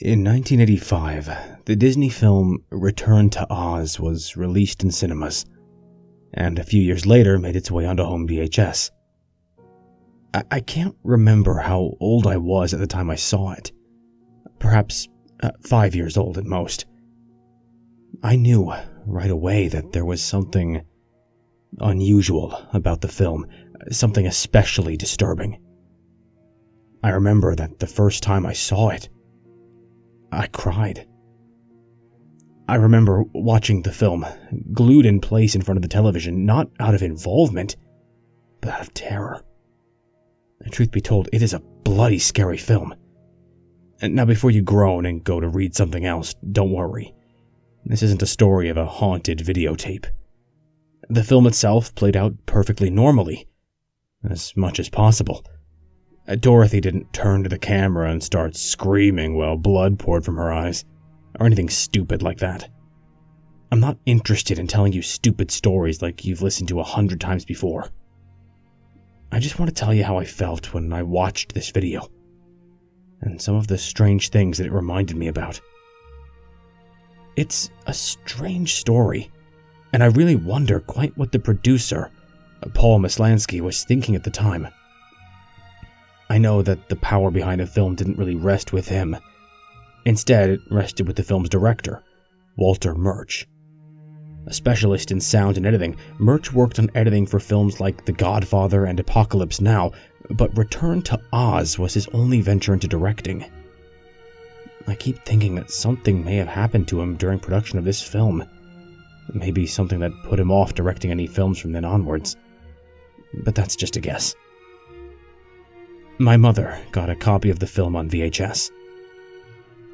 In 1985, the Disney film Return to Oz was released in cinemas, and a few years later made its way onto home VHS. I can't remember how old I was at the time I saw it. Perhaps 5 years old at most. I knew right away that there was something unusual about the film, something especially disturbing. I remember that the first time I saw it, I cried. I remember watching the film, glued in place in front of the television, not out of involvement, but out of terror. And truth be told, it is a bloody scary film. And now before you groan and go to read something else, don't worry. This isn't a story of a haunted videotape. The film itself played out perfectly normally, as much as possible. Dorothy didn't turn to the camera and start screaming while blood poured from her eyes, or anything stupid like that. I'm not interested in telling you stupid stories like you've listened to 100 times before. I just want to tell you how I felt when I watched this video, and some of the strange things that it reminded me about. It's a strange story, and I really wonder quite what the producer, Paul Maslansky, was thinking at the time. I know that the power behind the film didn't really rest with him. Instead, it rested with the film's director, Walter Murch. A specialist in sound and editing, Murch worked on editing for films like The Godfather and Apocalypse Now, but Return to Oz was his only venture into directing. I keep thinking that something may have happened to him during production of this film. Maybe something that put him off directing any films from then onwards. But that's just a guess. My mother got a copy of the film on VHS.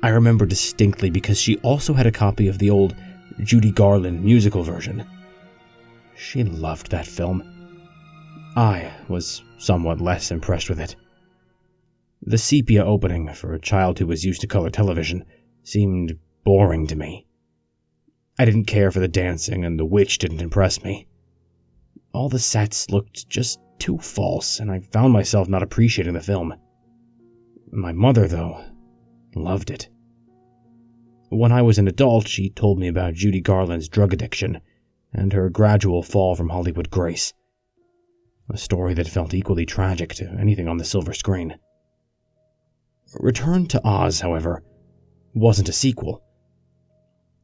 I remember distinctly because she also had a copy of the old Judy Garland musical version. She loved that film. I was somewhat less impressed with it. The sepia opening, for a child who was used to color television, seemed boring to me. I didn't care for the dancing, and the witch didn't impress me. All the sets looked just too false, and I found myself not appreciating the film. My mother, though, loved it. When I was an adult, she told me about Judy Garland's drug addiction and her gradual fall from Hollywood grace. A story that felt equally tragic to anything on the silver screen. Return to Oz, however, wasn't a sequel.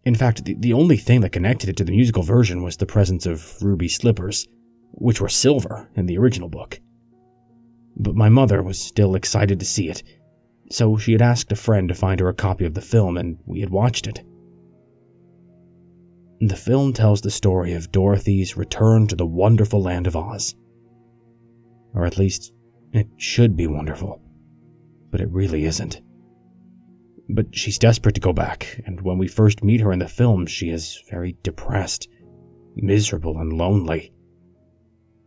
In fact, the only thing that connected it to the musical version was the presence of ruby slippers, which were silver in the original book. But my mother was still excited to see it, so she had asked a friend to find her a copy of the film, and we had watched it. The film tells the story of Dorothy's return to the wonderful land of Oz. Or at least, it should be wonderful, but it really isn't. But she's desperate to go back, and when we first meet her in the film, she is very depressed, miserable, and lonely.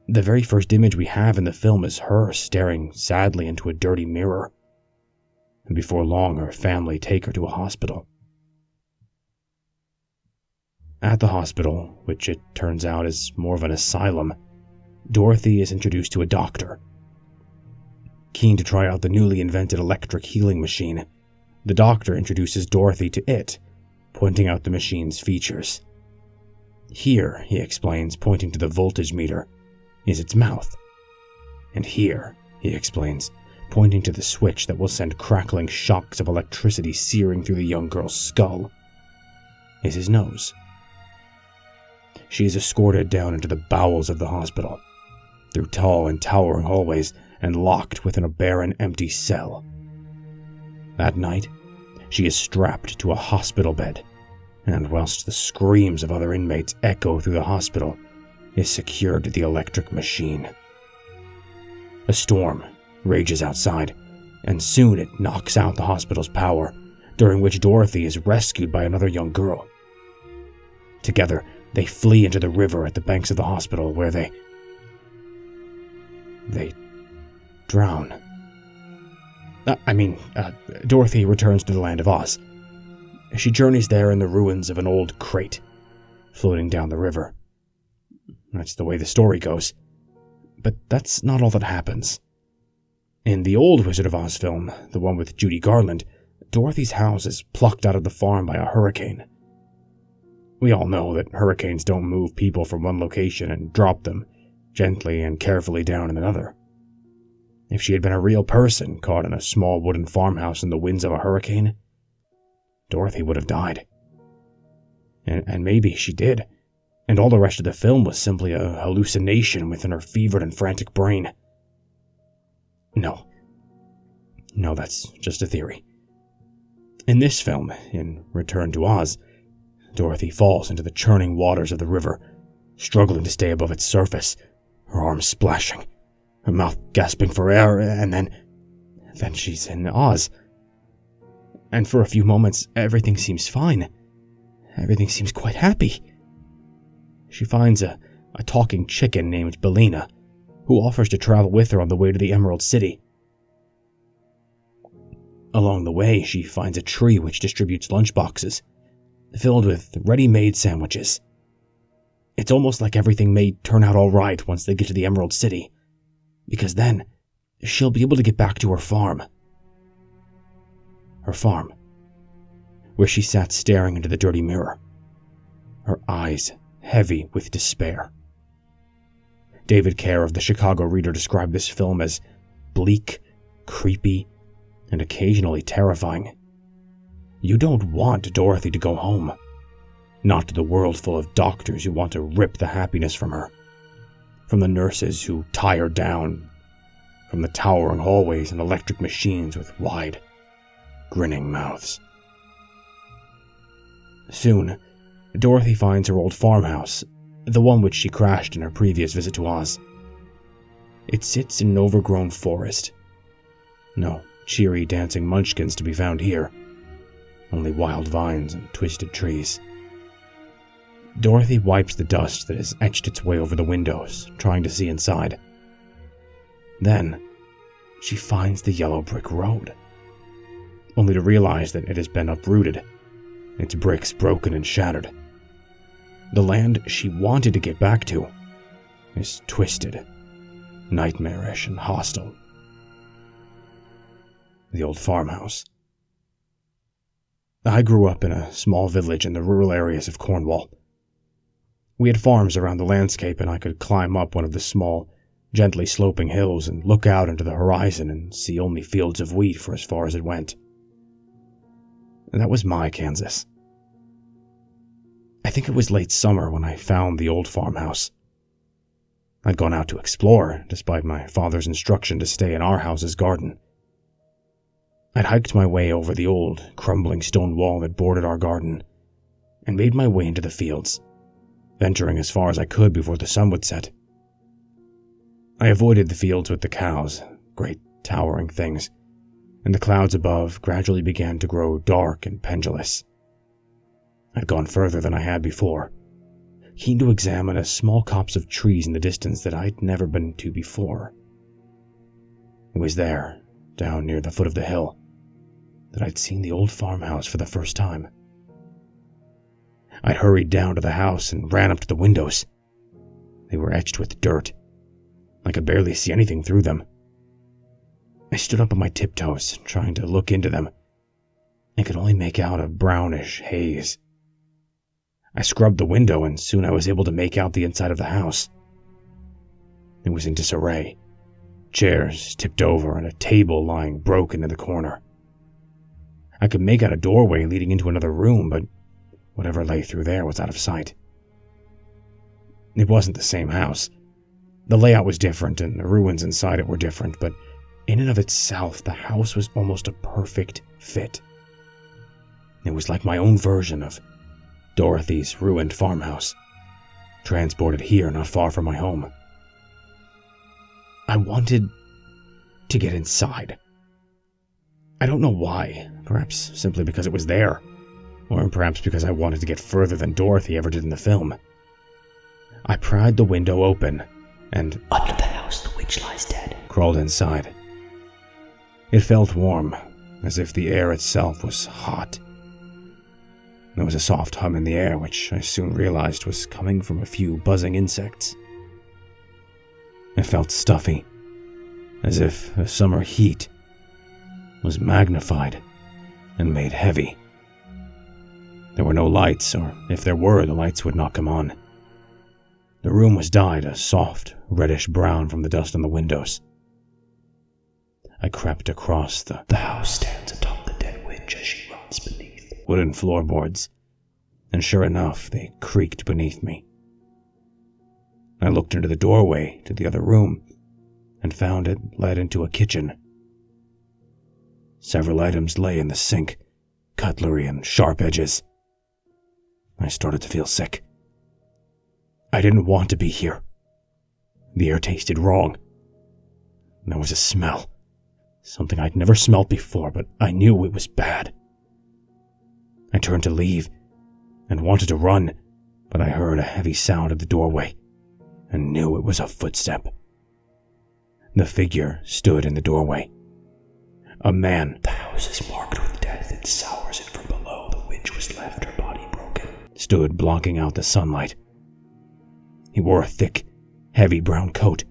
The very first image we have in the film is her staring sadly into a dirty mirror. And before long, her family take her to a hospital. At the hospital, which it turns out is more of an asylum, Dorothy is introduced to a doctor. Keen to try out the newly invented electric healing machine, the doctor introduces Dorothy to it, pointing out the machine's features. Here, he explains, pointing to the voltage meter, is its mouth. And here, he explains, pointing to the switch that will send crackling shocks of electricity searing through the young girl's skull, is his nose. She is escorted down into the bowels of the hospital, through tall and towering hallways, and locked within a barren, empty cell. That night, she is strapped to a hospital bed, and whilst the screams of other inmates echo through the hospital, is secured to the electric machine. A storm rages outside, and soon it knocks out the hospital's power, during which Dorothy is rescued by another young girl. Together, they flee into the river at the banks of the hospital, where they drown. Dorothy returns to the land of Oz. She journeys there in the ruins of an old crate, floating down the river. That's the way the story goes. But that's not all that happens. In the old Wizard of Oz film, the one with Judy Garland, Dorothy's house is plucked out of the farm by a hurricane. We all know that hurricanes don't move people from one location and drop them gently and carefully down in another. If she had been a real person caught in a small wooden farmhouse in the winds of a hurricane, Dorothy would have died. And maybe she did, and all the rest of the film was simply a hallucination within her fevered and frantic brain. No, that's just a theory. In this film, in Return to Oz, Dorothy falls into the churning waters of the river, struggling to stay above its surface, her arms splashing, her mouth gasping for air, and then she's in Oz. And for a few moments, everything seems fine. Everything seems quite happy. She finds a talking chicken named Bellina, who offers to travel with her on the way to the Emerald City. Along the way, she finds a tree which distributes lunchboxes, filled with ready-made sandwiches. It's almost like everything may turn out all right once they get to the Emerald City, because then she'll be able to get back to her farm. Her farm, where she sat staring into the dirty mirror, her eyes heavy with despair. David Kerr of the Chicago Reader described this film as bleak, creepy, and occasionally terrifying. You don't want Dorothy to go home. Not to the world full of doctors who want to rip the happiness from her. From the nurses who tie her down. From the towering hallways and electric machines with wide, grinning mouths. Soon, Dorothy finds her old farmhouse, the one which she crashed in her previous visit to Oz. It sits in an overgrown forest. No cheery dancing munchkins to be found here. Only wild vines and twisted trees. Dorothy wipes the dust that has etched its way over the windows, trying to see inside. Then, she finds the yellow brick road, only to realize that it has been uprooted, its bricks broken and shattered. The land she wanted to get back to is twisted, nightmarish, and hostile. The old farmhouse. I grew up in a small village in the rural areas of Cornwall. We had farms around the landscape, and I could climb up one of the small, gently sloping hills and look out into the horizon and see only fields of wheat for as far as it went. And that was my Kansas. I think it was late summer when I found the old farmhouse. I'd gone out to explore, despite my father's instruction to stay in our house's garden. I'd hiked my way over the old, crumbling stone wall that bordered our garden, and made my way into the fields, venturing as far as I could before the sun would set. I avoided the fields with the cows, great towering things, and the clouds above gradually began to grow dark and pendulous. I'd gone further than I had before, keen to examine a small copse of trees in the distance that I'd never been to before. It was there, down near the foot of the hill, that I'd seen the old farmhouse for the first time. I'd hurried down to the house and ran up to the windows. They were etched with dirt. I could barely see anything through them. I stood up on my tiptoes, trying to look into them. I could only make out a brownish haze. I scrubbed the window, and soon I was able to make out the inside of the house. It was in disarray. Chairs tipped over and a table lying broken in the corner. I could make out a doorway leading into another room, but whatever lay through there was out of sight. It wasn't the same house. The layout was different, and the ruins inside it were different, but in and of itself, the house was almost a perfect fit. It was like my own version of Dorothy's ruined farmhouse, transported here not far from my home. I wanted to get inside. I don't know why, perhaps simply because it was there, or perhaps because I wanted to get further than Dorothy ever did in the film. I pried the window open, and under the house the witch lies dead, crawled inside. It felt warm, as if the air itself was hot. There was a soft hum in the air, which I soon realized was coming from a few buzzing insects. It felt stuffy, as if the summer heat was magnified and made heavy. There were no lights, or if there were, the lights would not come on. The room was dyed a soft, reddish brown from the dust on the windows. I crept across the house stands atop the dead witch as she rots beneath. Wooden floorboards, and sure enough, they creaked beneath me. I looked into the doorway to the other room and found it led into a kitchen. Several items lay in the sink, cutlery and sharp edges. I started to feel sick. I didn't want to be here. The air tasted wrong. There was a smell. Something I'd never smelled before, but I knew it was bad. I turned to leave and wanted to run, but I heard a heavy sound at the doorway and knew it was a footstep. The figure stood in the doorway. A man. The house is marked with death. It sours, and from below the witch was left, her body broken. Stood blocking out the sunlight. He wore a thick, heavy brown coat,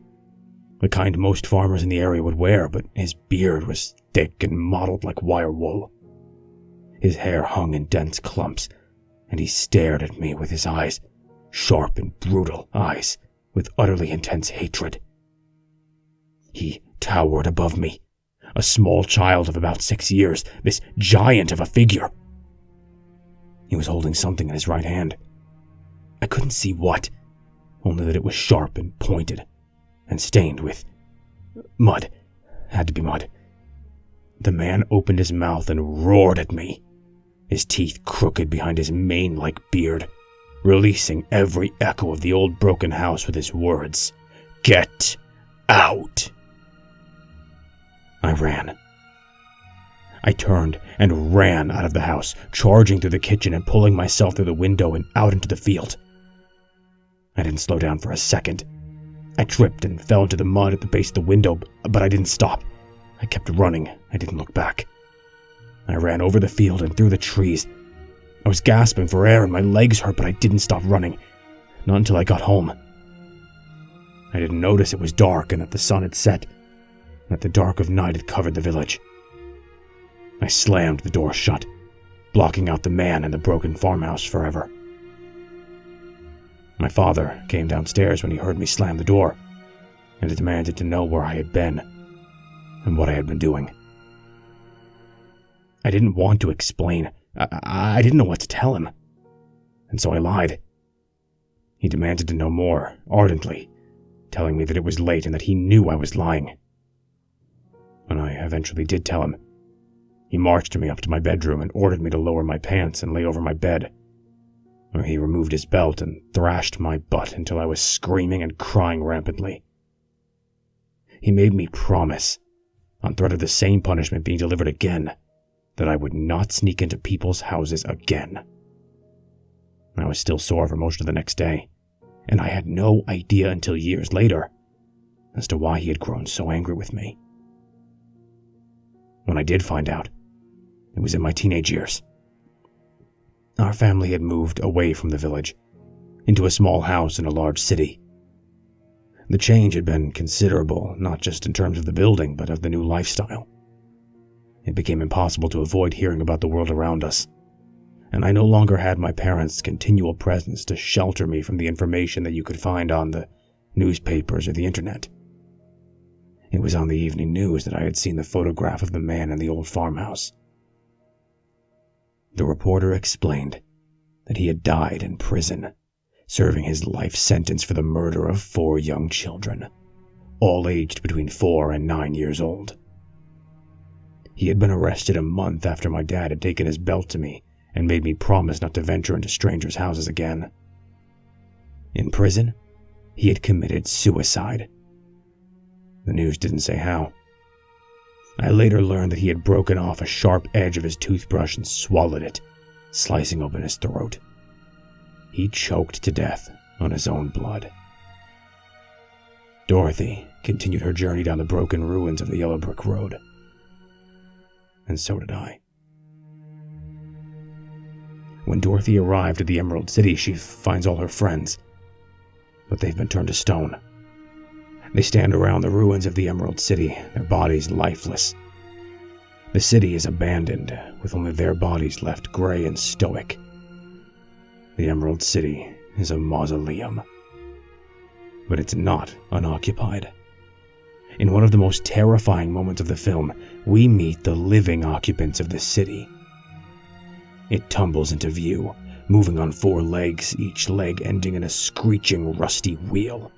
the kind most farmers in the area would wear, but his beard was thick and mottled like wire wool. His hair hung in dense clumps, and he stared at me with his eyes, sharp and brutal eyes, with utterly intense hatred. He towered above me, a small child of about 6 years, this giant of a figure. He was holding something in his right hand. I couldn't see what, only that it was sharp and pointed, and stained with mud. Had to be mud. The man opened his mouth and roared at me, his teeth crooked behind his mane-like beard, releasing every echo of the old broken house with his words, "Get out!" I ran. I turned and ran out of the house, charging through the kitchen and pulling myself through the window and out into the field. I didn't slow down for a second. I tripped and fell into the mud at the base of the window, but I didn't stop. I kept running. I didn't look back. I ran over the field and through the trees. I was gasping for air and my legs hurt, but I didn't stop running. Not until I got home. I didn't notice it was dark and that the sun had set, and that the dark of night had covered the village. I slammed the door shut, blocking out the man and the broken farmhouse forever. My father came downstairs when he heard me slam the door, and he demanded to know where I had been and what I had been doing. I didn't want to explain. I didn't know what to tell him, and so I lied. He demanded to know more, ardently, telling me that it was late and that he knew I was lying. When I eventually did tell him, he marched me up to my bedroom and ordered me to lower my pants and lay over my bed, where he removed his belt and thrashed my butt until I was screaming and crying rampantly. He made me promise, on threat of the same punishment being delivered again, that I would not sneak into people's houses again. I was still sore for most of the next day, and I had no idea until years later as to why he had grown so angry with me. When I did find out, it was in my teenage years. Our family had moved away from the village, into a small house in a large city. The change had been considerable, not just in terms of the building, but of the new lifestyle. It became impossible to avoid hearing about the world around us, and I no longer had my parents' continual presence to shelter me from the information that you could find on the newspapers or the internet. It was on the evening news that I had seen the photograph of the man in the old farmhouse. The reporter explained that he had died in prison, serving his life sentence for the murder of 4 young children, all aged between 4 and 9 years old. He had been arrested a month after my dad had taken his belt to me and made me promise not to venture into strangers' houses again. In prison, he had committed suicide. The news didn't say how. I later learned that he had broken off a sharp edge of his toothbrush and swallowed it, slicing open his throat. He choked to death on his own blood. Dorothy continued her journey down the broken ruins of the yellow brick road. And so did I. When Dorothy arrived at the Emerald City, she finds all her friends, but they've been turned to stone. They stand around the ruins of the Emerald City, their bodies lifeless. The city is abandoned, with only their bodies left gray and stoic. The Emerald City is a mausoleum. But it's not unoccupied. In one of the most terrifying moments of the film, we meet the living occupants of the city. It tumbles into view, moving on 4 legs, each leg ending in a screeching, rusty wheel.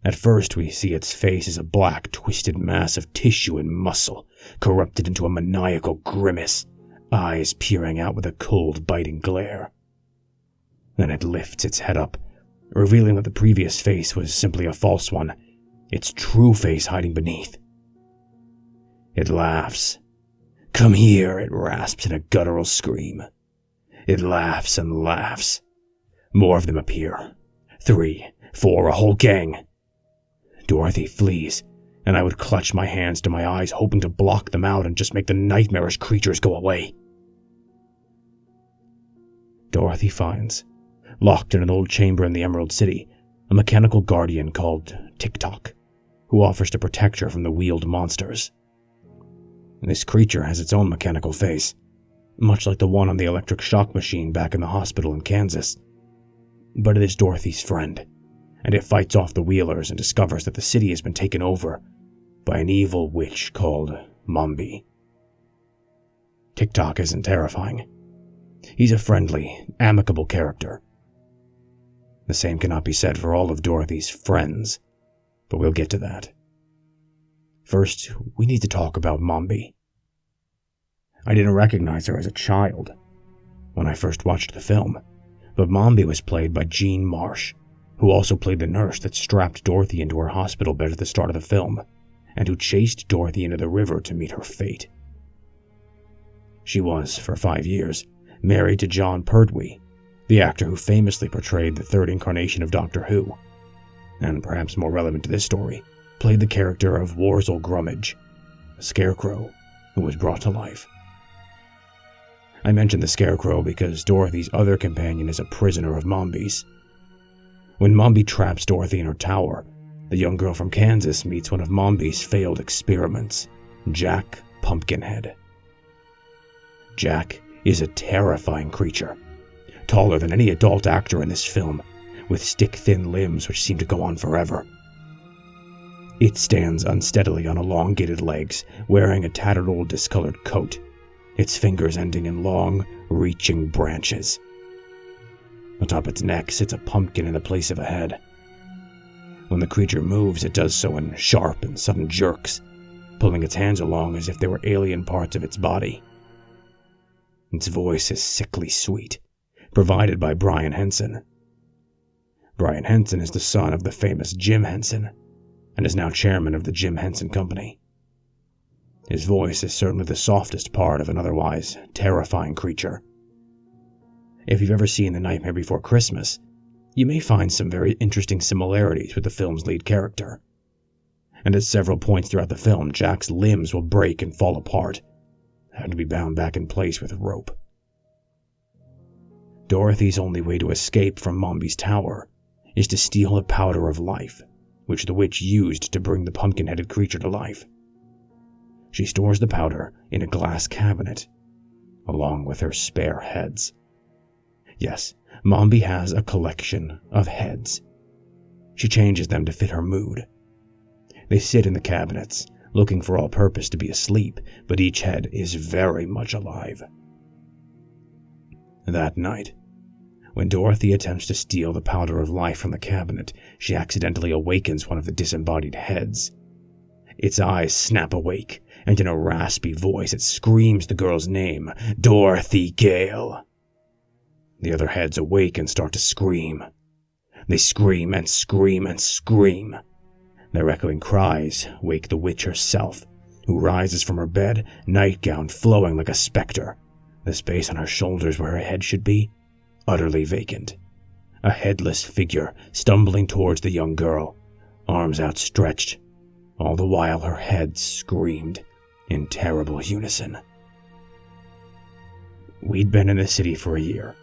At first, we see its face as a black, twisted mass of tissue and muscle, corrupted into a maniacal grimace, eyes peering out with a cold, biting glare. Then it lifts its head up, revealing that the previous face was simply a false one, its true face hiding beneath. It laughs. "Come here," it rasps in a guttural scream. It laughs and laughs. More of them appear. 3, 4, a whole gang. Dorothy flees, and I would clutch my hands to my eyes, hoping to block them out and just make the nightmarish creatures go away. Dorothy finds, locked in an old chamber in the Emerald City, a mechanical guardian called TikTok, who offers to protect her from the wheeled monsters. This creature has its own mechanical face, much like the one on the electric shock machine back in the hospital in Kansas. But it is Dorothy's friend, and it fights off the wheelers and discovers that the city has been taken over by an evil witch called Mombi. TikTok isn't terrifying. He's a friendly, amicable character. The same cannot be said for all of Dorothy's friends, but we'll get to that. First, we need to talk about Mombi. I didn't recognize her as a child when I first watched the film, but Mombi was played by Jean Marsh, who also played the nurse that strapped Dorothy into her hospital bed at the start of the film, and who chased Dorothy into the river to meet her fate. She was, for 5 years, married to John Pertwee, the actor who famously portrayed the 3rd incarnation of Doctor Who, and perhaps more relevant to this story, played the character of Worzel Grummage, a scarecrow who was brought to life. I mention the scarecrow because Dorothy's other companion is a prisoner of Mombi's. When Mombi traps Dorothy in her tower, the young girl from Kansas meets one of Mombi's failed experiments, Jack Pumpkinhead. Jack is a terrifying creature, taller than any adult actor in this film, with stick-thin limbs which seem to go on forever. It stands unsteadily on elongated legs, wearing a tattered old discolored coat, its fingers ending in long, reaching branches. Atop its neck sits a pumpkin in the place of a head. When the creature moves, it does so in sharp and sudden jerks, pulling its hands along as if they were alien parts of its body. Its voice is sickly sweet, provided by Brian Henson. Brian Henson is the son of the famous Jim Henson, and is now chairman of the Jim Henson Company. His voice is certainly the softest part of an otherwise terrifying creature. If you've ever seen The Nightmare Before Christmas, you may find some very interesting similarities with the film's lead character. And at several points throughout the film, Jack's limbs will break and fall apart, having to be bound back in place with rope. Dorothy's only way to escape from Mombi's tower is to steal a powder of life, which the witch used to bring the pumpkin-headed creature to life. She stores the powder in a glass cabinet, along with her spare heads. Yes, Mombi has a collection of heads. She changes them to fit her mood. They sit in the cabinets, looking for all purpose to be asleep, but each head is very much alive. That night, when Dorothy attempts to steal the powder of life from the cabinet, she accidentally awakens one of the disembodied heads. Its eyes snap awake, and in a raspy voice it screams the girl's name, Dorothy Gale. The other heads awake and start to scream. They scream and scream and scream. Their echoing cries wake the witch herself, who rises from her bed, nightgown flowing like a specter, the space on her shoulders where her head should be, utterly vacant. A headless figure stumbling towards the young girl, arms outstretched, all the while her head screamed in terrible unison. We'd been in the city for a year.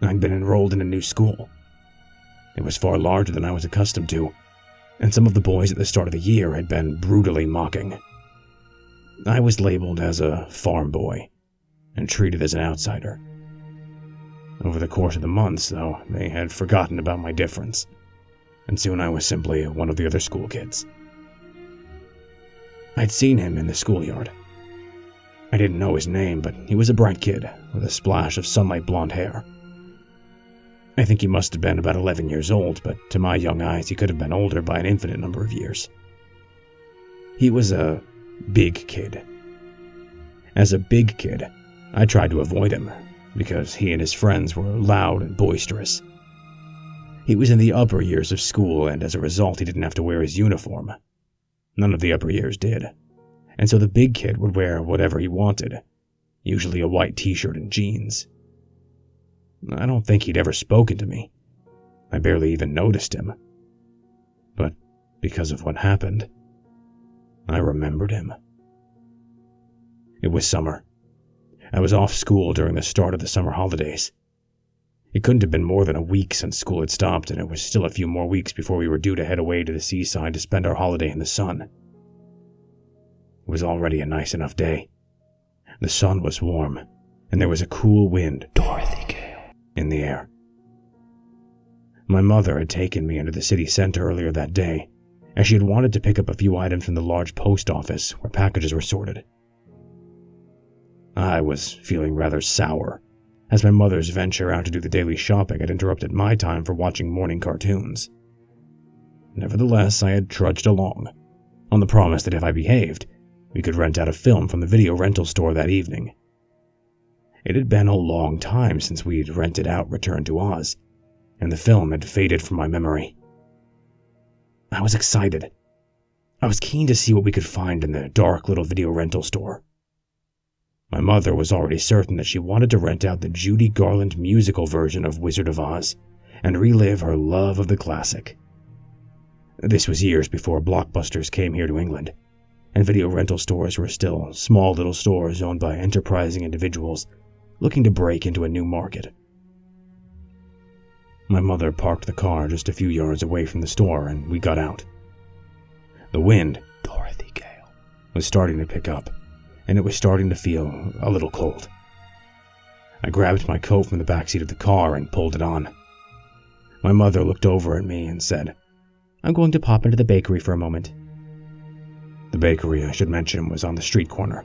I'd been enrolled in a new school. It was far larger than I was accustomed to, and some of the boys at the start of the year had been brutally mocking. I was labeled as a farm boy and treated as an outsider. Over the course of the months, though, they had forgotten about my difference, and soon I was simply one of the other school kids. I'd seen him in the schoolyard. I didn't know his name, but he was a bright kid with a splash of sunlight blonde hair. I think he must have been about 11 years old, but to my young eyes he could have been older by an infinite number of years. He was a big kid. As a big kid, I tried to avoid him, because he and his friends were loud and boisterous. He was in the upper years of school, and as a result he didn't have to wear his uniform. None of the upper years did, and so the big kid would wear whatever he wanted, usually a white t-shirt and jeans. I don't think he'd ever spoken to me. I barely even noticed him. But because of what happened, I remembered him. It was summer. I was off school during the start of the summer holidays. It couldn't have been more than a week since school had stopped, and it was still a few more weeks before we were due to head away to the seaside to spend our holiday in the sun. It was already a nice enough day. The sun was warm, and there was a cool wind, Dorothy Gale, in the air. My mother had taken me into the city center earlier that day, as she had wanted to pick up a few items from the large post office where packages were sorted. I was feeling rather sour, as my mother's venture out to do the daily shopping had interrupted my time for watching morning cartoons. Nevertheless, I had trudged along, on the promise that if I behaved, we could rent out a film from the video rental store that evening. It had been a long time since we'd rented out Return to Oz, and the film had faded from my memory. I was excited. I was keen to see what we could find in the dark little video rental store. My mother was already certain that she wanted to rent out the Judy Garland musical version of Wizard of Oz and relive her love of the classic. This was years before blockbusters came here to England, and video rental stores were still small little stores owned by enterprising individuals looking to break into a new market. My mother parked the car just a few yards away from the store, and we got out. The wind, Dorothy Gale, was starting to pick up, and it was starting to feel a little cold. I grabbed my coat from the backseat of the car and pulled it on. My mother looked over at me and said, "I'm going to pop into the bakery for a moment." The bakery, I should mention, was on the street corner,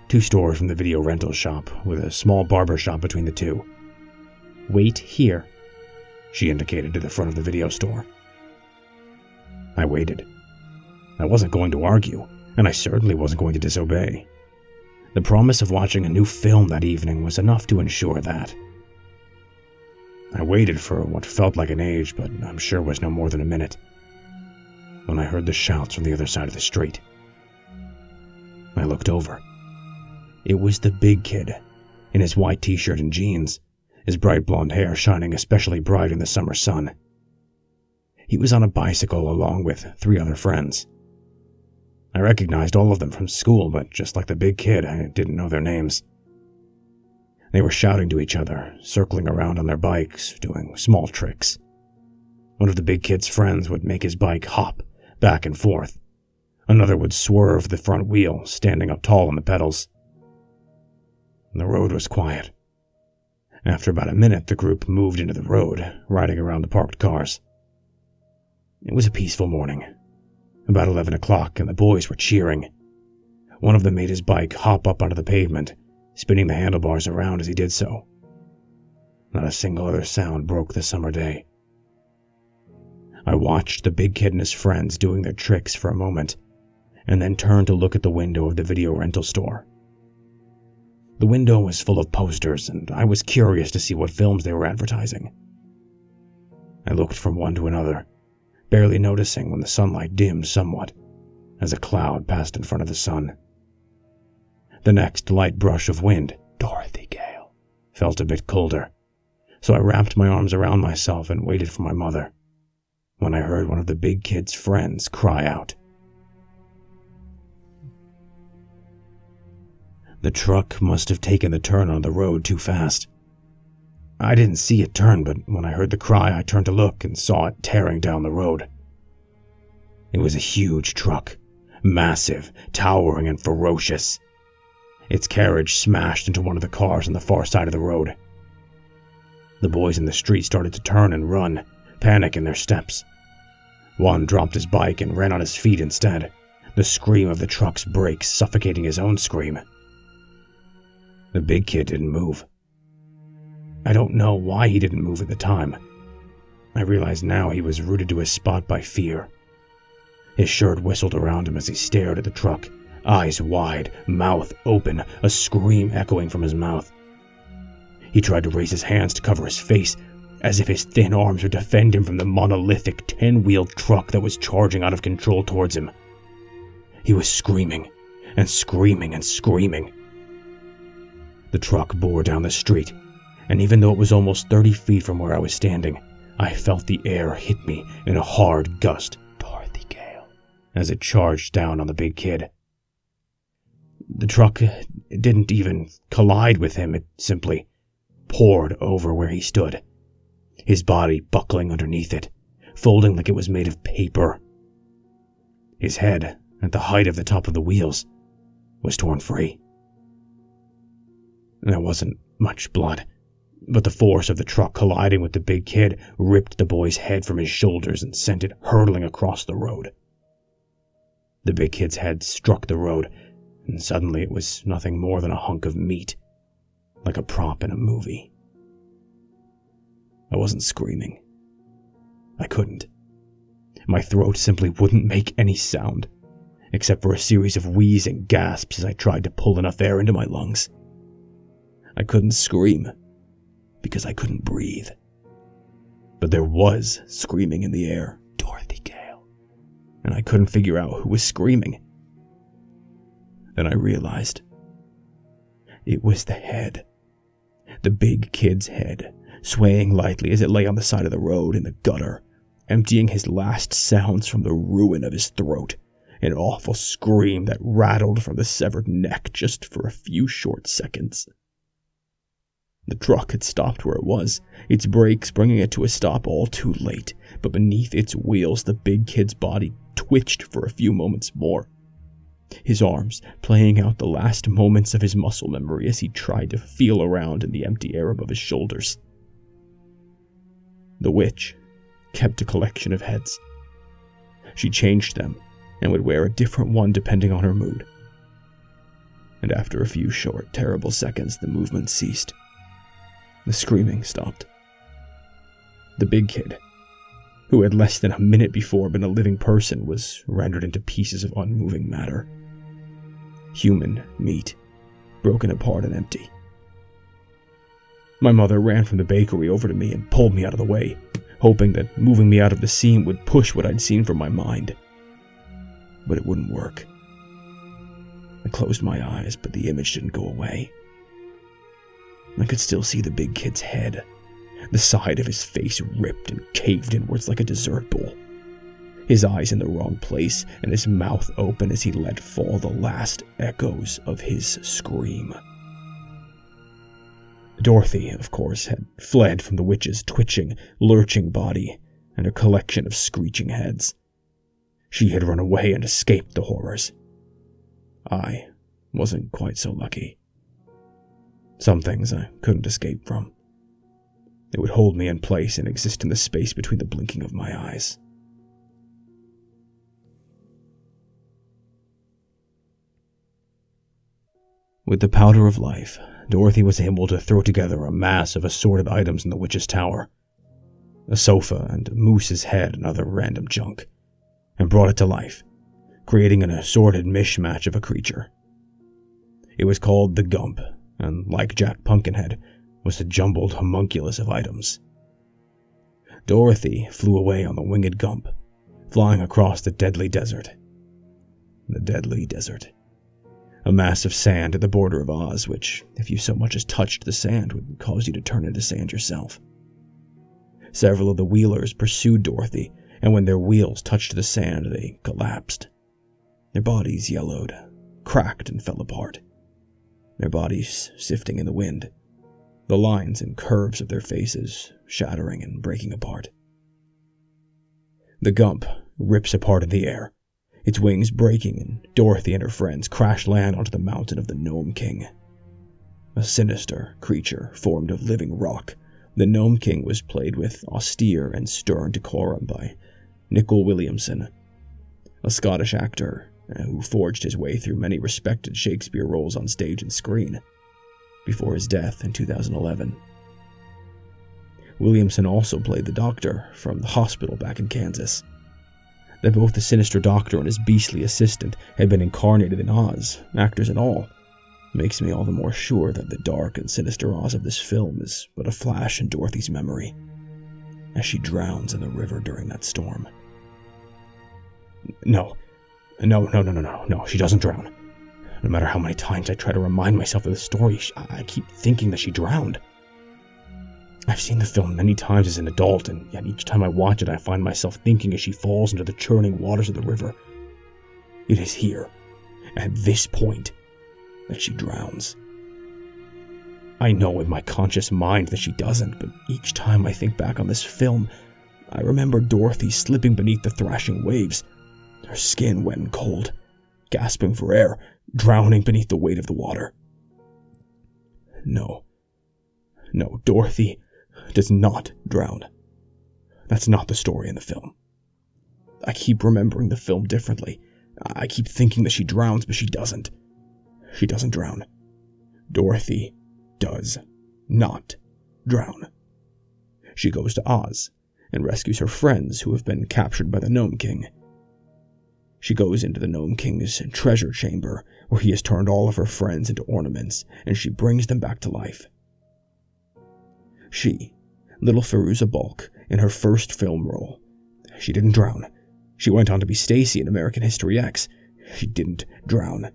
2 stores from the video rental shop, with a small barber shop between the two. "Wait here," she indicated to the front of the video store. I waited. I wasn't going to argue, and I certainly wasn't going to disobey. The promise of watching a new film that evening was enough to ensure that. I waited for what felt like an age, but I'm sure was no more than a minute, when I heard the shouts from the other side of the street. I looked over. It was the big kid, in his white t-shirt and jeans, his bright blonde hair shining especially bright in the summer sun. He was on a bicycle along with 3 other friends. I recognized all of them from school, but just like the big kid, I didn't know their names. They were shouting to each other, circling around on their bikes, doing small tricks. One of the big kid's friends would make his bike hop back and forth. Another would swerve the front wheel, standing up tall on the pedals. The road was quiet. After about a minute, the group moved into the road, riding around the parked cars. It was a peaceful morning. About 11 o'clock, and the boys were cheering. One of them made his bike hop up onto the pavement, spinning the handlebars around as he did so. Not a single other sound broke the summer day. I watched the big kid and his friends doing their tricks for a moment, and then turned to look at the window of the video rental store. The window was full of posters, and I was curious to see what films they were advertising. I looked from one to another, barely noticing when the sunlight dimmed somewhat, as a cloud passed in front of the sun. The next light brush of wind, Dorothy Gale, felt a bit colder, so I wrapped my arms around myself and waited for my mother, when I heard one of the big kid's friends cry out. The truck must have taken the turn on the road too fast. I didn't see it turn, but when I heard the cry, I turned to look and saw it tearing down the road. It was a huge truck, massive, towering, and ferocious. Its carriage smashed into one of the cars on the far side of the road. The boys in the street started to turn and run, panic in their steps. One dropped his bike and ran on his feet instead, the scream of the truck's brakes suffocating his own scream. The big kid didn't move. I don't know why he didn't move at the time. I realize now he was rooted to his spot by fear. His shirt whistled around him as he stared at the truck, eyes wide, mouth open, a scream echoing from his mouth. He tried to raise his hands to cover his face, as if his thin arms would defend him from the monolithic 10-wheeled truck that was charging out of control towards him. He was screaming, and screaming, and screaming. The truck bore down the street, and even though it was almost 30 feet from where I was standing, I felt the air hit me in a hard gust, Dorothy Gale, as it charged down on the big kid. The truck didn't even collide with him, it simply poured over where he stood, his body buckling underneath it, folding like it was made of paper. His head, at the height of the top of the wheels, was torn free. There wasn't much blood, but the force of the truck colliding with the big kid ripped the boy's head from his shoulders and sent it hurtling across the road. The big kid's head struck the road, and suddenly it was nothing more than a hunk of meat, like a prop in a movie. I wasn't screaming. I couldn't. My throat simply wouldn't make any sound, except for a series of wheezing gasps as I tried to pull enough air into my lungs. I couldn't scream, because I couldn't breathe. But there was screaming in the air, Dorothy Gale, and I couldn't figure out who was screaming. Then I realized. It was the head. The big kid's head, swaying lightly as it lay on the side of the road in the gutter, emptying his last sounds from the ruin of his throat, an awful scream that rattled from the severed neck just for a few short seconds. The truck had stopped where it was, its brakes bringing it to a stop all too late, but beneath its wheels the big kid's body twitched for a few moments more, his arms playing out the last moments of his muscle memory as he tried to feel around in the empty air above his shoulders. The witch kept a collection of heads. She changed them and would wear a different one depending on her mood. And after a few short, terrible seconds, the movement ceased. The screaming stopped. The big kid, who had less than a minute before been a living person, was rendered into pieces of unmoving matter. Human meat, broken apart and empty. My mother ran from the bakery over to me and pulled me out of the way, hoping that moving me out of the scene would push what I'd seen from my mind. But it wouldn't work. I closed my eyes, but the image didn't go away. I could still see the big kid's head, the side of his face ripped and caved inwards like a dessert bowl, his eyes in the wrong place and his mouth open as he let fall the last echoes of his scream. Dorothy, of course, had fled from the witch's twitching, lurching body and her collection of screeching heads. She had run away and escaped the horrors. I wasn't quite so lucky. Some things I couldn't escape from. It would hold me in place and exist in the space between the blinking of my eyes. With the powder of life, Dorothy was able to throw together a mass of assorted items in the witch's tower. A sofa and a moose's head and other random junk, and brought it to life, creating an assorted mishmash of a creature. It was called the Gump, and like Jack Pumpkinhead, was a jumbled homunculus of items. Dorothy flew away on the winged Gump, flying across the deadly desert. The deadly desert. A mass of sand at the border of Oz, which, if you so much as touched the sand, would cause you to turn into sand yourself. Several of the wheelers pursued Dorothy, and when their wheels touched the sand, they collapsed. Their bodies yellowed, cracked, and fell apart. Their bodies sifting in the wind, the lines and curves of their faces shattering and breaking apart. The Gump rips apart in the air, its wings breaking, and Dorothy and her friends crash land onto the mountain of the Gnome King. A sinister creature formed of living rock, the Gnome King was played with austere and stern decorum by Nicol Williamson, a Scottish actor who forged his way through many respected Shakespeare roles on stage and screen, before his death in 2011. Williamson also played the Doctor from the hospital back in Kansas. That both the sinister Doctor and his beastly assistant had been incarnated in Oz, actors and all, makes me all the more sure that the dark and sinister Oz of this film is but a flash in Dorothy's memory, as she drowns in the river during that storm. No, she doesn't drown. No matter how many times I try to remind myself of the story, I keep thinking that she drowned. I've seen the film many times as an adult, and yet each time I watch it I find myself thinking as she falls into the churning waters of the river. It is here, at this point, that she drowns. I know with my conscious mind that she doesn't, but each time I think back on this film, I remember Dorothy slipping beneath the thrashing waves, her skin wet and cold, gasping for air, drowning beneath the weight of the water. No, Dorothy does not drown. That's not the story in the film. I keep remembering the film differently. I keep thinking that she drowns, but she doesn't. She doesn't drown. Dorothy does not drown. She goes to Oz and rescues her friends who have been captured by the Gnome King. She goes into the Gnome King's treasure chamber, where he has turned all of her friends into ornaments, and she brings them back to life. She, little Firuza Balk, in her first film role, she didn't drown. She went on to be Stacy in American History X. She didn't drown.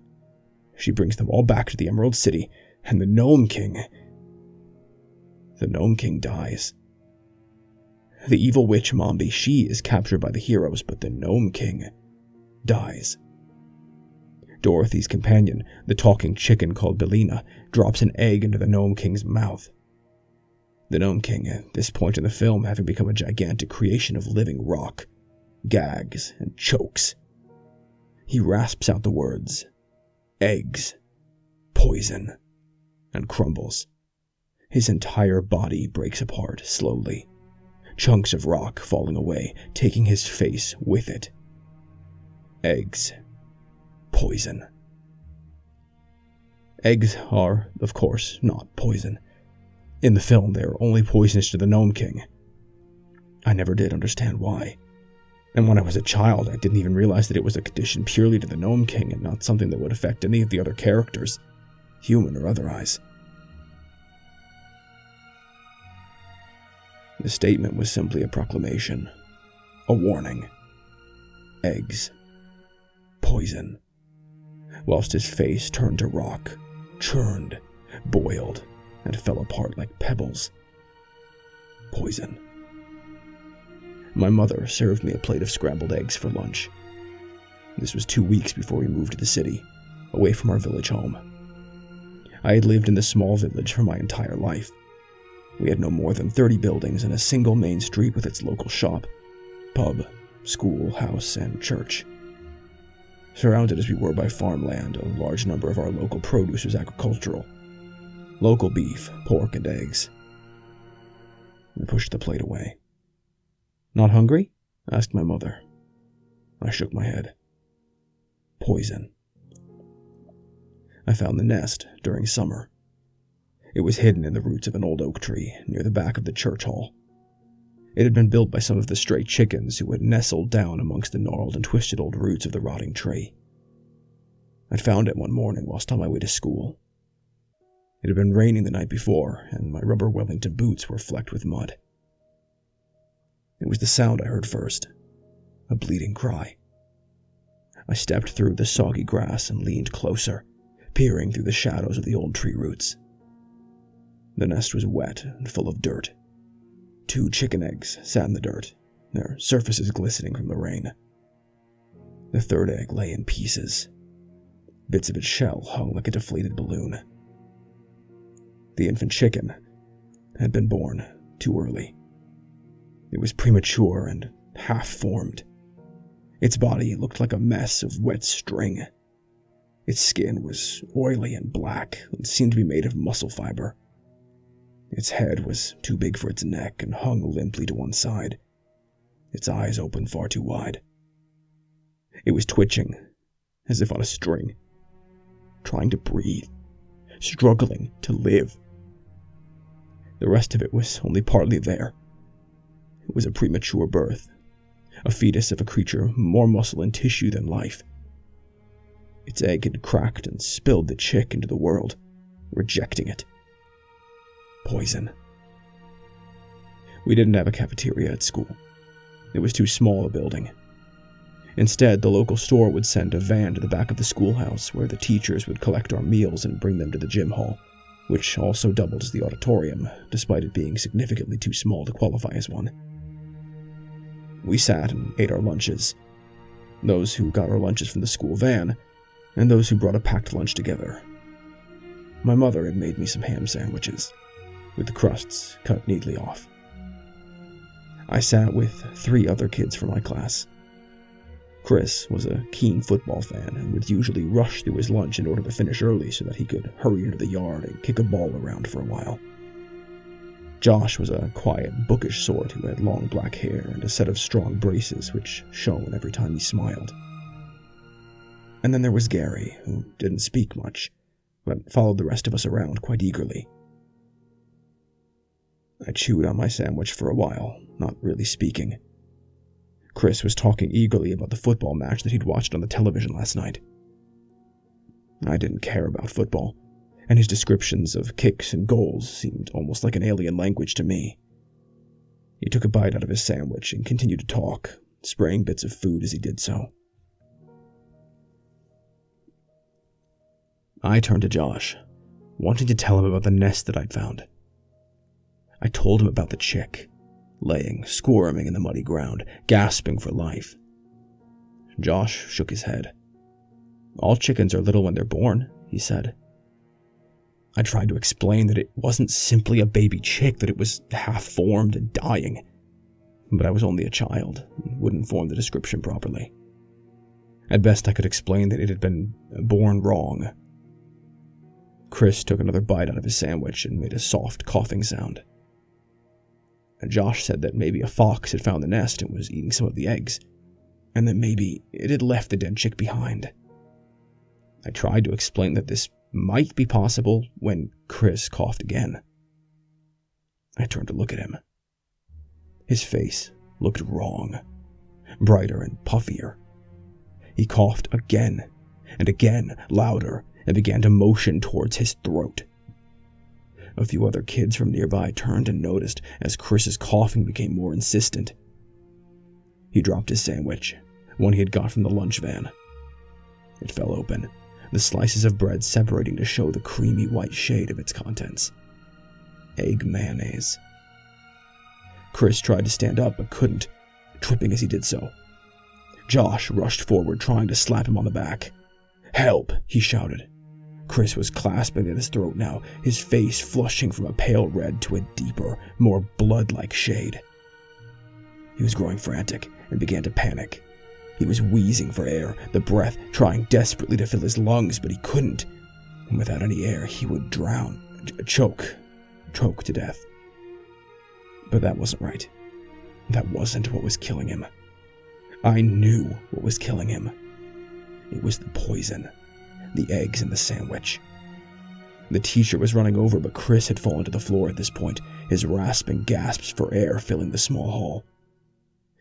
She brings them all back to the Emerald City, and the Gnome King dies. The evil witch Mombi, she is captured by the heroes, but the Gnome King dies. Dorothy's companion, the talking chicken called Belina, drops an egg into the Gnome King's mouth. The Gnome King, at this point in the film having become a gigantic creation of living rock, gags and chokes. He rasps out the words, "Eggs, poison," and crumbles. His entire body breaks apart slowly, chunks of rock falling away, taking his face with it. Eggs, poison. Eggs are, of course, not poison. In the film, they are only poisonous to the Gnome King. I never did understand why. And when I was a child, I didn't even realize that it was a condition purely to the Gnome King and not something that would affect any of the other characters, human or otherwise. The statement was simply a proclamation, a warning. Eggs, poison. Whilst his face turned to rock, churned, boiled, and fell apart like pebbles. Poison. My mother served me a plate of scrambled eggs for lunch. This was 2 weeks before we moved to the city, away from our village home. I had lived in this small village for my entire life. We had no more than 30 buildings and a single main street with its local shop, pub, school, house, and church. Surrounded as we were by farmland, a large number of our local produce was agricultural. Local beef, pork, and eggs. I pushed the plate away. "Not hungry?" asked my mother. I shook my head. Poison. I found the nest during summer. It was hidden in the roots of an old oak tree near the back of the church hall. It had been built by some of the stray chickens who had nestled down amongst the gnarled and twisted old roots of the rotting tree. I'd found it one morning whilst on my way to school. It had been raining the night before, and my rubber Wellington boots were flecked with mud. It was the sound I heard first, a bleating cry. I stepped through the soggy grass and leaned closer, peering through the shadows of the old tree roots. The nest was wet and full of dirt. 2 chicken eggs sat in the dirt, their surfaces glistening from the rain. The third egg lay in pieces. Bits of its shell hung like a deflated balloon. The infant chicken had been born too early. It was premature and half-formed. Its body looked like a mess of wet string. Its skin was oily and black and seemed to be made of muscle fiber. Its head was too big for its neck and hung limply to one side. Its eyes opened far too wide. It was twitching, as if on a string, trying to breathe, struggling to live. The rest of it was only partly there. It was a premature birth, a fetus of a creature more muscle and tissue than life. Its egg had cracked and spilled the chick into the world, rejecting it. Poison. We didn't have a cafeteria at school. It was too small a building. Instead, the local store would send a van to the back of the schoolhouse where the teachers would collect our meals and bring them to the gym hall, which also doubled as the auditorium, despite it being significantly too small to qualify as one. We sat and ate our lunches, those who got our lunches from the school van, and those who brought a packed lunch together. My mother had made me some ham sandwiches, with the crusts cut neatly off. I sat with 3 other kids from my class. Chris was a keen football fan and would usually rush through his lunch in order to finish early so that he could hurry into the yard and kick a ball around for a while. Josh was a quiet, bookish sort who had long black hair and a set of strong braces which shone every time he smiled. And then there was Gary, who didn't speak much, but followed the rest of us around quite eagerly. I chewed on my sandwich for a while, not really speaking. Chris was talking eagerly about the football match that he'd watched on the television last night. I didn't care about football, and his descriptions of kicks and goals seemed almost like an alien language to me. He took a bite out of his sandwich and continued to talk, spraying bits of food as he did so. I turned to Josh, wanting to tell him about the nest that I'd found. I told him about the chick, laying, squirming in the muddy ground, gasping for life. Josh shook his head. "All chickens are little when they're born," he said. I tried to explain that it wasn't simply a baby chick, that it was half-formed and dying. But I was only a child, and wouldn't form the description properly. At best I could explain that it had been born wrong. Chris took another bite out of his sandwich and made a soft coughing sound. And Josh said that maybe a fox had found the nest and was eating some of the eggs, and that maybe it had left the dead chick behind. I tried to explain that this might be possible when Chris coughed again. I turned to look at him. His face looked wrong, brighter and puffier. He coughed again and again, louder, and began to motion towards his throat. A few other kids from nearby turned and noticed as Chris's coughing became more insistent. He dropped his sandwich, one he had got from the lunch van. It fell open, the slices of bread separating to show the creamy white shade of its contents. Egg mayonnaise. Chris tried to stand up but couldn't, tripping as he did so. Josh rushed forward, trying to slap him on the back. "Help!" he shouted. Chris was clasping at his throat now, his face flushing from a pale red to a deeper, more blood-like shade. He was growing frantic and began to panic. He was wheezing for air, the breath trying desperately to fill his lungs, but he couldn't. And without any air, he would drown, choke to death. But that wasn't right. That wasn't what was killing him. I knew what was killing him. It was the poison. The eggs in the sandwich. The teacher was running over, but Chris had fallen to the floor at this point, his rasping gasps for air filling the small hall.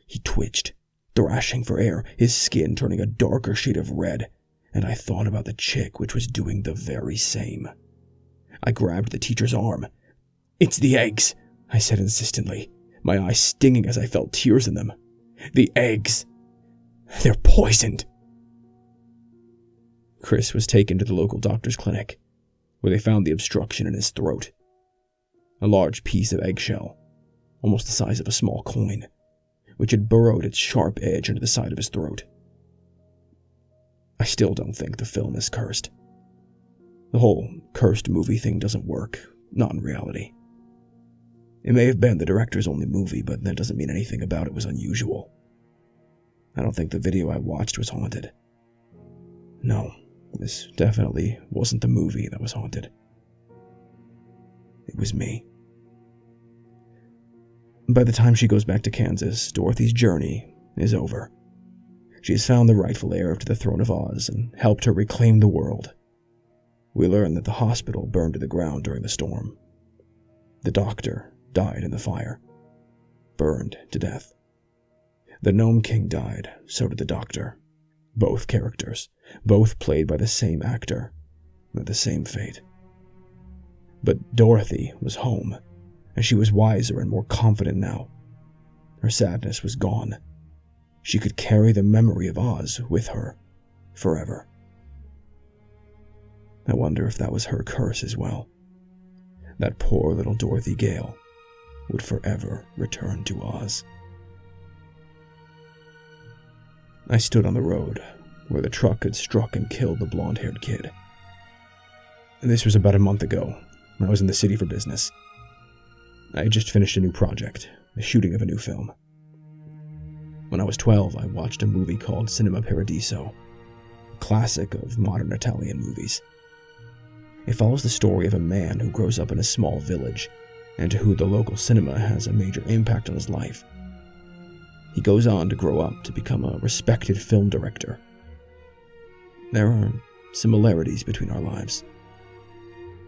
He twitched, thrashing for air, his skin turning a darker shade of red, and I thought about the chick, which was doing the very same. I grabbed the teacher's arm. "It's the eggs," I said insistently, my eyes stinging as I felt tears in them. "The eggs. They're poisoned." Chris was taken to the local doctor's clinic, where they found the obstruction in his throat. A large piece of eggshell, almost the size of a small coin, which had burrowed its sharp edge into the side of his throat. I still don't think the film is cursed. The whole cursed movie thing doesn't work, not in reality. It may have been the director's only movie, but that doesn't mean anything about it was unusual. I don't think the video I watched was haunted. No, this definitely wasn't the movie that was haunted. It was me. By the time she goes back to Kansas, Dorothy's journey is over. She has found the rightful heir to the throne of Oz and helped her reclaim the world. We learn that the hospital burned to the ground during the storm. The doctor died in the fire, burned to death. The Gnome King died, so did the doctor. Both characters, both played by the same actor, with the same fate. But Dorothy was home, and she was wiser and more confident now. Her sadness was gone. She could carry the memory of Oz with her forever. I wonder if that was her curse as well. That poor little Dorothy Gale would forever return to Oz. I stood on the road where the truck had struck and killed the blonde-haired kid. This was about a month ago, when I was in the city for business. I had just finished a new project, the shooting of a new film. When I was 12, I watched a movie called Cinema Paradiso, a classic of modern Italian movies. It follows the story of a man who grows up in a small village, and to who the local cinema has a major impact on his life. He goes on to grow up to become a respected film director. There are similarities between our lives.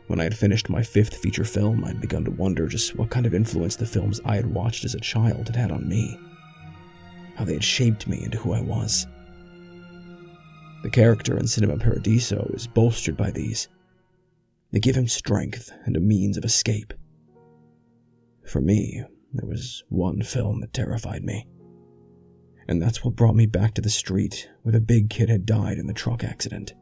When I had finished my 5th feature film, I'd begun to wonder just what kind of influence the films I had watched as a child had had on me, how they had shaped me into who I was. The character in Cinema Paradiso is bolstered by these. They give him strength and a means of escape. For me, there was one film that terrified me. And that's what brought me back to the street where the big kid had died in the truck accident.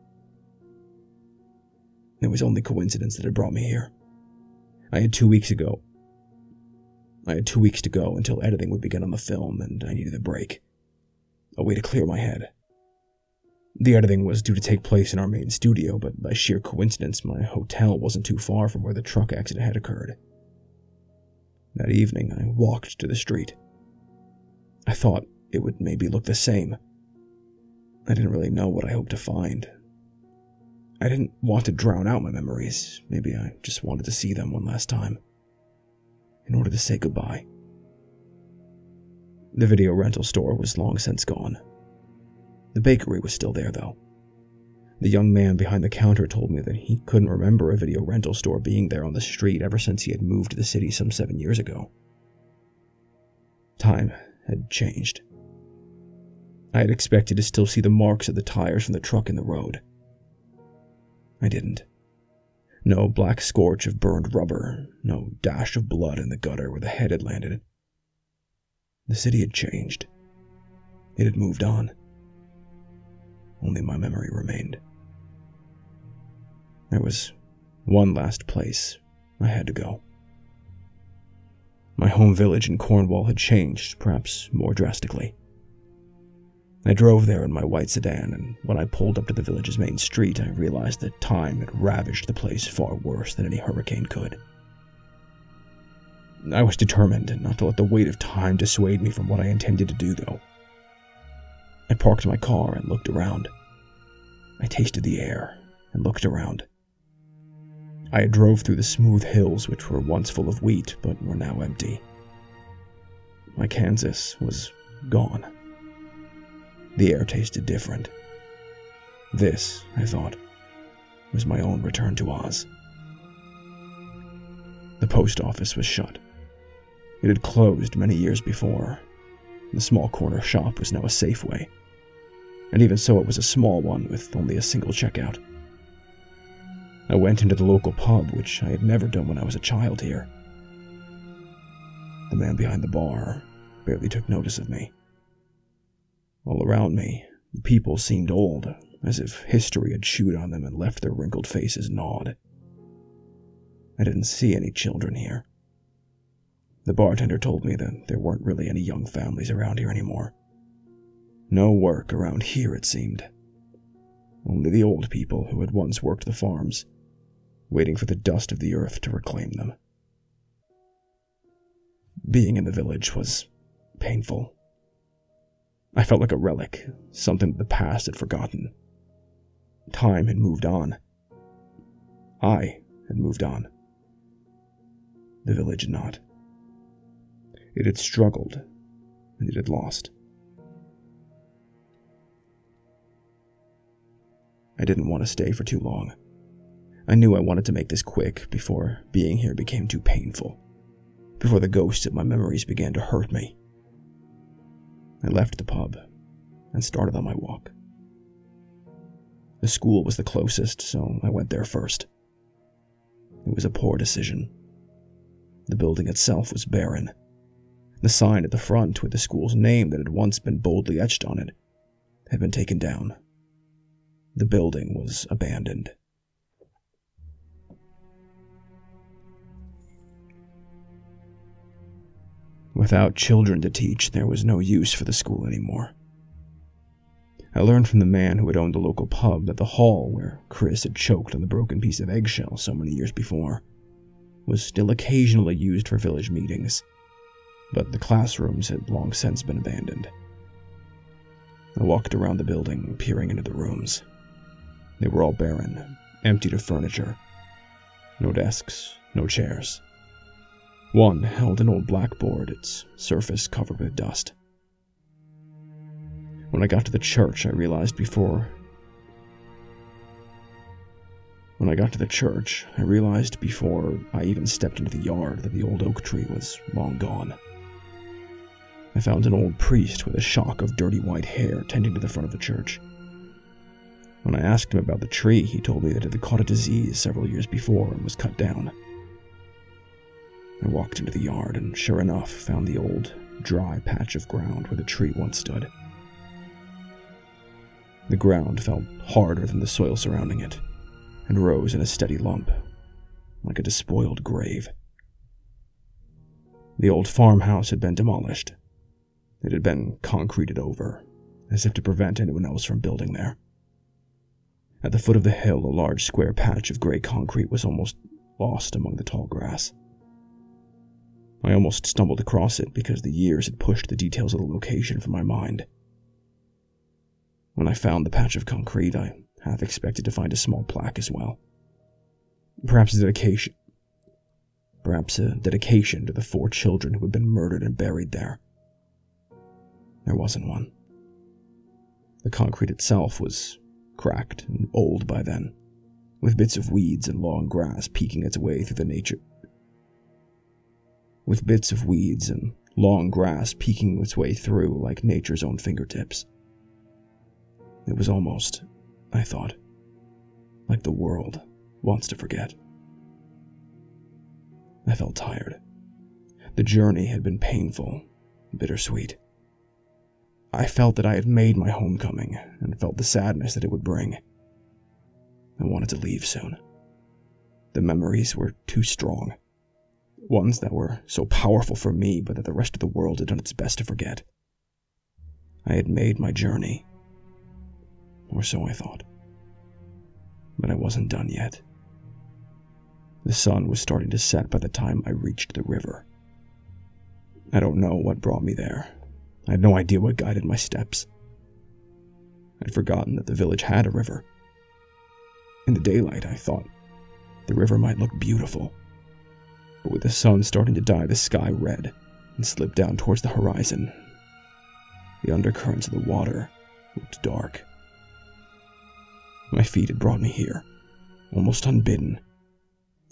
It was only coincidence that had brought me here. I had 2 weeks to go until editing would begin on the film, and I needed a break. A way to clear my head. The editing was due to take place in our main studio, but by sheer coincidence, my hotel wasn't too far from where the truck accident had occurred. That evening, I walked to the street. I thought it would maybe look the same. I didn't really know what I hoped to find. I didn't want to drown out my memories. Maybe I just wanted to see them one last time, in order to say goodbye. The video rental store was long since gone. The bakery was still there, though. The young man behind the counter told me that he couldn't remember a video rental store being there on the street ever since he had moved to the city some 7 years ago. Time had changed. I had expected to still see the marks of the tires from the truck in the road. I didn't. No black scorch of burned rubber, no dash of blood in the gutter where the head had landed. The city had changed. It had moved on. Only my memory remained. There was one last place I had to go. My home village in Cornwall had changed, perhaps more drastically. I drove there in my white sedan, and when I pulled up to the village's main street, I realized that time had ravaged the place far worse than any hurricane could. I was determined not to let the weight of time dissuade me from what I intended to do, though. I parked my car and looked around. I tasted the air and looked around. I drove through the smooth hills which were once full of wheat, but were now empty. My Kansas was gone. The air tasted different. This, I thought, was my own return to Oz. The post office was shut. It had closed many years before. The small corner shop was now a Safeway, and even so it was a small one with only a single checkout. I went into the local pub, which I had never done when I was a child here. The man behind the bar barely took notice of me. All around me, the people seemed old, as if history had chewed on them and left their wrinkled faces gnawed. I didn't see any children here. The bartender told me that there weren't really any young families around here anymore. No work around here, it seemed. Only the old people who had once worked the farms, waiting for the dust of the earth to reclaim them. Being in the village was painful. I felt like a relic, something that the past had forgotten. Time had moved on. I had moved on. The village had not. It had struggled, and it had lost. I didn't want to stay for too long. I knew I wanted to make this quick before being here became too painful, before the ghosts of my memories began to hurt me. I left the pub and started on my walk. The school was the closest, so I went there first. It was a poor decision. The building itself was barren. The sign at the front with the school's name that had once been boldly etched on it had been taken down. The building was abandoned. Without children to teach, there was no use for the school anymore. I learned from the man who had owned the local pub that the hall where Chris had choked on the broken piece of eggshell so many years before was still occasionally used for village meetings, but the classrooms had long since been abandoned. I walked around the building, peering into the rooms. They were all barren, emptied of furniture. No desks, no chairs. One held an old blackboard, its surface covered with dust. When I got to the church, I realized before I even stepped into the yard that the old oak tree was long gone. I found an old priest with a shock of dirty white hair tending to the front of the church. When I asked him about the tree, he told me that it had caught a disease several years before and was cut down. I walked into the yard and, sure enough, found the old, dry patch of ground where the tree once stood. The ground felt harder than the soil surrounding it, and rose in a steady lump, like a despoiled grave. The old farmhouse had been demolished. It had been concreted over, as if to prevent anyone else from building there. At the foot of the hill, a large square patch of gray concrete was almost lost among the tall grass. I almost stumbled across it because the years had pushed the details of the location from my mind. When I found the patch of concrete, I half expected to find a small plaque as well. Perhaps a dedication to the 4 children who had been murdered and buried there. There wasn't one. The concrete itself was cracked and old by then, with bits of weeds and long grass peeking its way through like nature's own fingertips. It was almost, I thought, like the world wants to forget. I felt tired. The journey had been painful, bittersweet. I felt that I had made my homecoming, and felt the sadness that it would bring. I wanted to leave soon. The memories were too strong. Ones that were so powerful for me, but that the rest of the world had done its best to forget. I had made my journey. Or so I thought. But I wasn't done yet. The sun was starting to set by the time I reached the river. I don't know what brought me there. I had no idea what guided my steps. I'd forgotten that the village had a river. In the daylight, I thought the river might look beautiful. But with the sun starting to dye the sky red and slip down towards the horizon, the undercurrents of the water looked dark. My feet had brought me here, almost unbidden,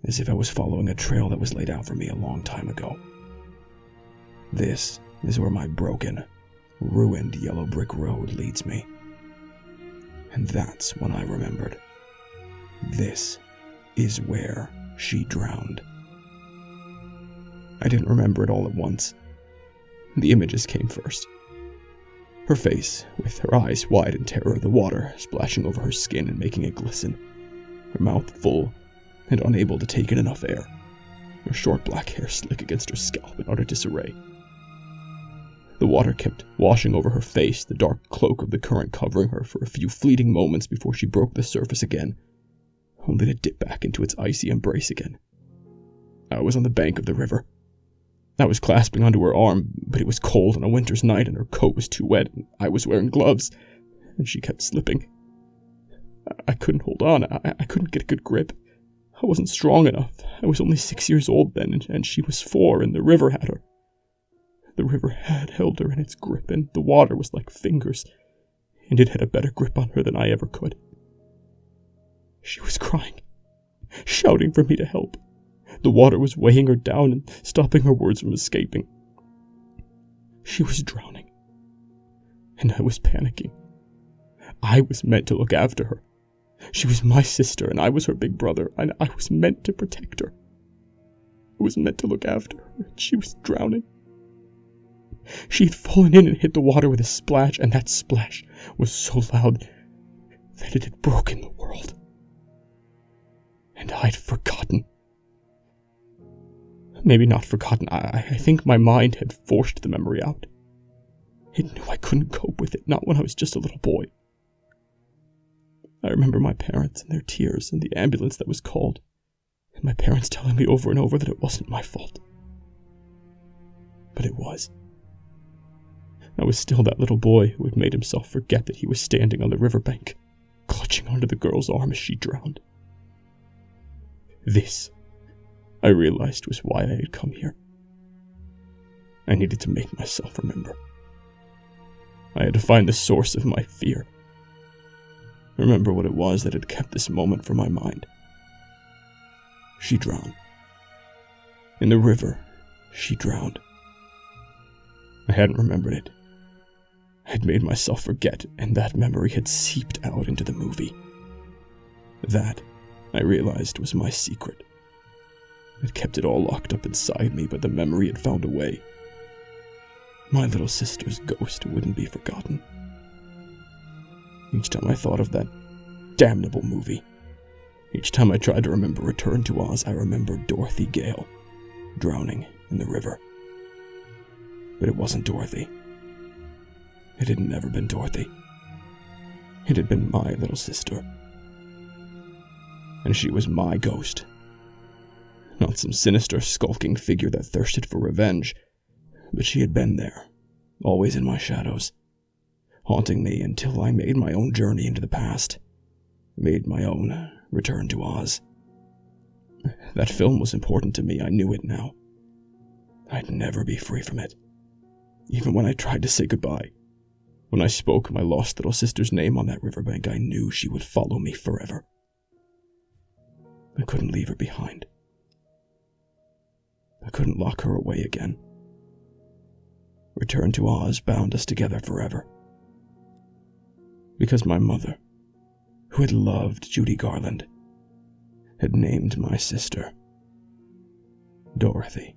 as if I was following a trail that was laid out for me a long time ago. This is where my broken, ruined yellow brick road leads me. And that's when I remembered. This is where she drowned. I didn't remember it all at once. The images came first. Her face, with her eyes wide in terror of the water splashing over her skin and making it glisten. Her mouth full and unable to take in enough air. Her short black hair slick against her scalp in utter disarray. The water kept washing over her face, the dark cloak of the current covering her for a few fleeting moments before she broke the surface again, only to dip back into its icy embrace again. I was on the bank of the river. I was clasping onto her arm, but it was cold on a winter's night and her coat was too wet and I was wearing gloves, and she kept slipping. I couldn't hold on. I couldn't get a good grip. I wasn't strong enough. I was only 6 years old then, and she was 4, and the river had her. The river had held her in its grip, and the water was like fingers, and it had a better grip on her than I ever could. She was crying, shouting for me to help. The water was weighing her down and stopping her words from escaping. She was drowning, and I was panicking. I was meant to look after her. She was my sister, and I was her big brother, and I was meant to protect her. I was meant to look after her, and she was drowning. She had fallen in and hit the water with a splash, and that splash was so loud that it had broken the world. And I'd forgotten. Maybe not forgotten. I think my mind had forced the memory out. It knew I couldn't cope with it, not when I was just a little boy. I remember my parents and their tears and the ambulance that was called, and my parents telling me over and over that it wasn't my fault. But it was. I was still that little boy who had made himself forget that he was standing on the riverbank, clutching onto the girl's arm as she drowned. This, I realized, was why I had come here. I needed to make myself remember. I had to find the source of my fear. Remember what it was that had kept this moment from my mind. She drowned. In the river, she drowned. I hadn't remembered it. I had made myself forget, and that memory had seeped out into the movie. That, I realized, was my secret. I'd kept it all locked up inside me, but the memory had found a way. My little sister's ghost wouldn't be forgotten. Each time I thought of that damnable movie, each time I tried to remember Return to Oz, I remembered Dorothy Gale, drowning in the river. But it wasn't Dorothy. It had never been Dorothy. It had been my little sister. And she was my ghost. Not some sinister, skulking figure that thirsted for revenge, but she had been there, always in my shadows, haunting me until I made my own journey into the past, made my own Return to Oz. That film was important to me, I knew it now. I'd never be free from it. Even when I tried to say goodbye, when I spoke my lost little sister's name on that riverbank, I knew she would follow me forever. I couldn't leave her behind. I couldn't lock her away again. Return to Oz bound us together forever. Because my mother, who had loved Judy Garland, had named my sister Dorothy.